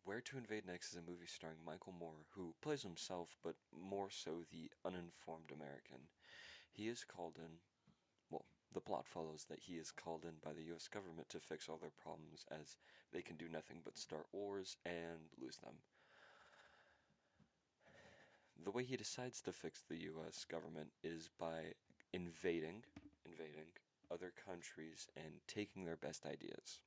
Where to Invade Next is a movie starring Michael Moore, who plays himself, but more so the uninformed American. He is called in, well, the plot follows that he is called in by the US government to fix all their problems, as they can do nothing but start wars and lose them. The way he decides to fix the US government is by invading other countries and taking their best ideas.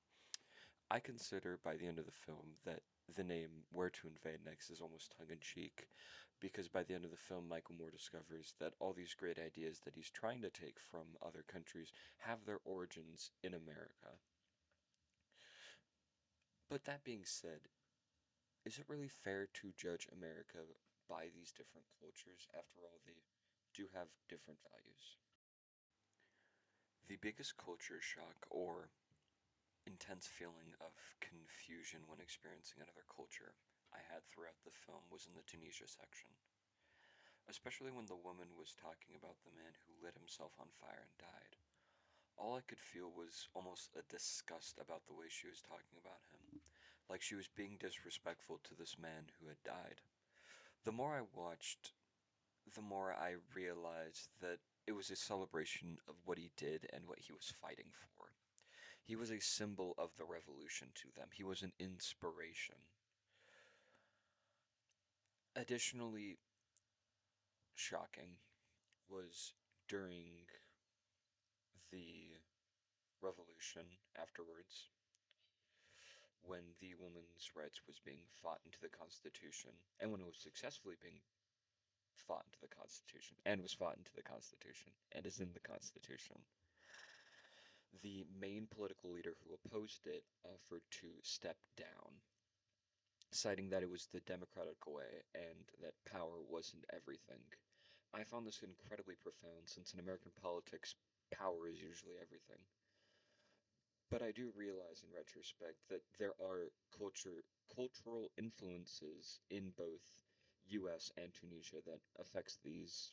I consider by the end of the film that the name Where to Invade Next is almost tongue-in-cheek, because by the end of the film, Michael Moore discovers that all these great ideas that he's trying to take from other countries have their origins in America. But that being said, is it really fair to judge America by these different cultures? After all, they do have different values. The biggest culture shock, or intense feeling of confusion when experiencing another culture I had throughout the film was in the Tunisia section, especially when the woman was talking about the man who lit himself on fire and died. All I could feel was almost a disgust about the way she was talking about him, like she was being disrespectful to this man who had died. The more I watched, the more I realized that it was a celebration of what he did and what he was fighting for. He was a symbol of the revolution to them. He was an inspiration. Additionally shocking was during the revolution afterwards, when the women's rights was being fought into the Constitution, and when it was successfully being fought into the Constitution, and was fought into the Constitution, and is in the Constitution. The main political leader who opposed it offered to step down, citing that it was the democratic way and that power wasn't everything. I found this incredibly profound, since in American politics, power is usually everything. But I do realize in retrospect that there are cultural influences in both US and Tunisia that affects these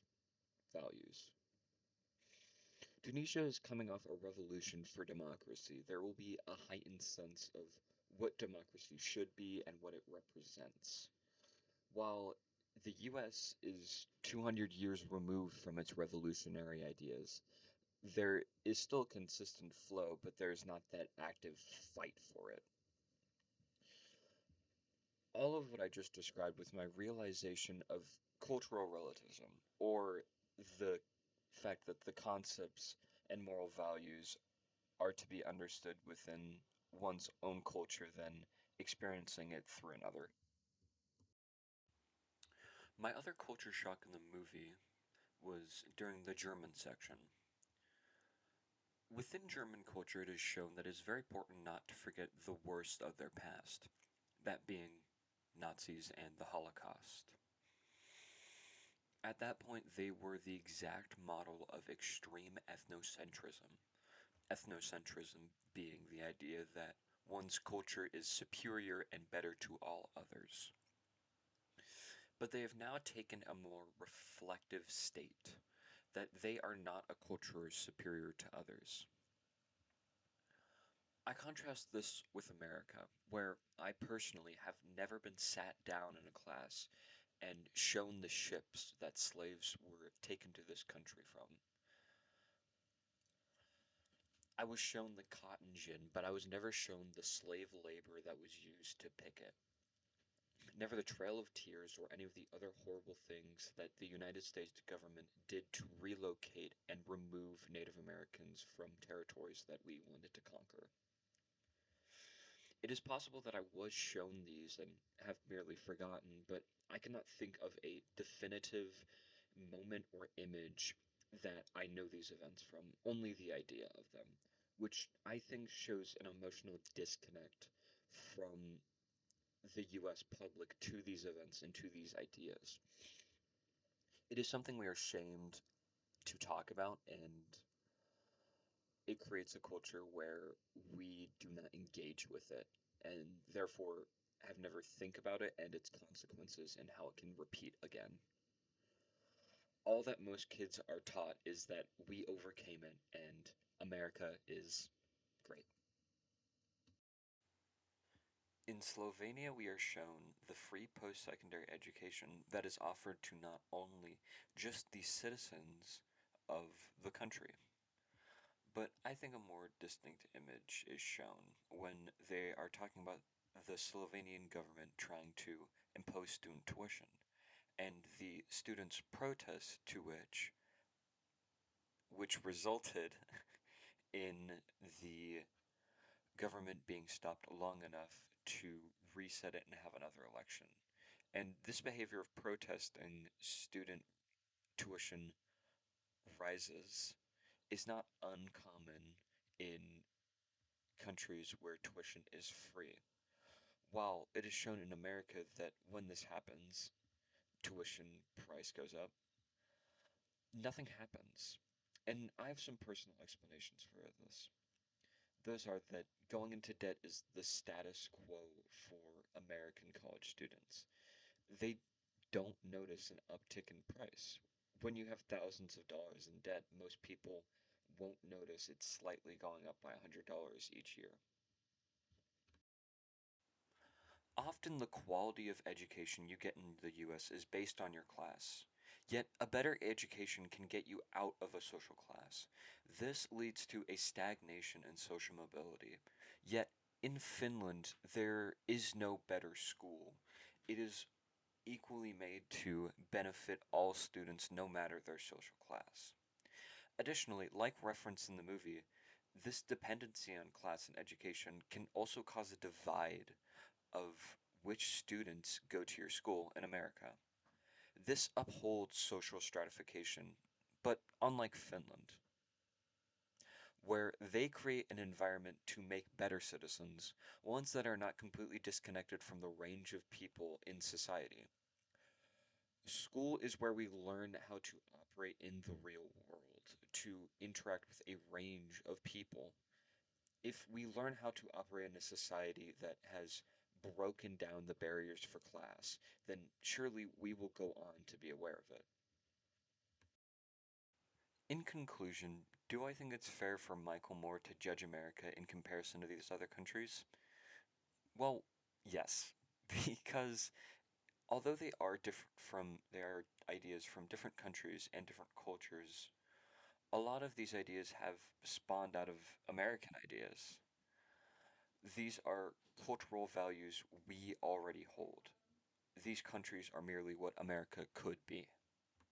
values. Tunisia is coming off a revolution for democracy. There will be a heightened sense of what democracy should be and what it represents. While the US is 200 years removed from its revolutionary ideas, there is still a consistent flow, but there's not that active fight for it. All of what I just described was my realization of cultural relativism, or the fact that the concepts and moral values are to be understood within one's own culture than experiencing it through another. My other culture shock in the movie was during the German section. Within German culture, it is shown that it is very important not to forget the worst of their past, that being Nazis and the Holocaust. At that point, they were the exact model of extreme ethnocentrism. Ethnocentrism being the idea that one's culture is superior and better to all others. But they have now taken a more reflective state, that they are not a culture superior to others. I contrast this with America, where I personally have never been sat down in a class and shown the ships that slaves were taken to this country from. I was shown the cotton gin, but I was never shown the slave labor that was used to pick it. Never the Trail of Tears or any of the other horrible things that the United States government did to relocate and remove Native Americans from territories that we wanted to conquer. It is possible that I was shown these and have merely forgotten, but I cannot think of a definitive moment or image that I know these events from, only the idea of them, which I think shows an emotional disconnect from the US public to these events and to these ideas. It is something we are shamed to talk about, and it creates a culture where we do not engage with it, and therefore have never think about it and its consequences and how it can repeat again. All that most kids are taught is that we overcame it and America is great. In Slovenia, we are shown the free post secondary education that is offered to not only just the citizens of the country, but I think a more distinct image is shown when they are talking about the Slovenian government trying to impose student tuition and the students' protest to which resulted in the government being stopped long enough to reset it and have another election. And this behavior of protesting student tuition rises is not uncommon in countries where tuition is free. While it is shown in America that when this happens, tuition price goes up, nothing happens. And I have some personal explanations for this. Those are that going into debt is the status quo for American college students. They don't notice an uptick in price. When you have thousands of dollars in debt, most people won't notice it's slightly going up by $100 each year. Often the quality of education you get in the US is based on your class. Yet a better education can get you out of a social class. This leads to a stagnation in social mobility. Yet in Finland, there is no better school. It is equally made to benefit all students no matter their social class. Additionally, like referenced in the movie, this dependency on class and education can also cause a divide of which students go to your school in America. This upholds social stratification, but unlike Finland, where they create an environment to make better citizens, ones that are not completely disconnected from the range of people in society. School is where we learn how to operate in the real world, to interact with a range of people. If we learn how to operate in a society that has broken down the barriers for class, then surely we will go on to be aware of it. In conclusion, do I think it's fair for Michael Moore to judge America in comparison to these other countries? Well, yes, because although they are ideas from different countries and different cultures, a lot of these ideas have spawned out of American ideas. These are cultural values we already hold. These countries are merely what America could be.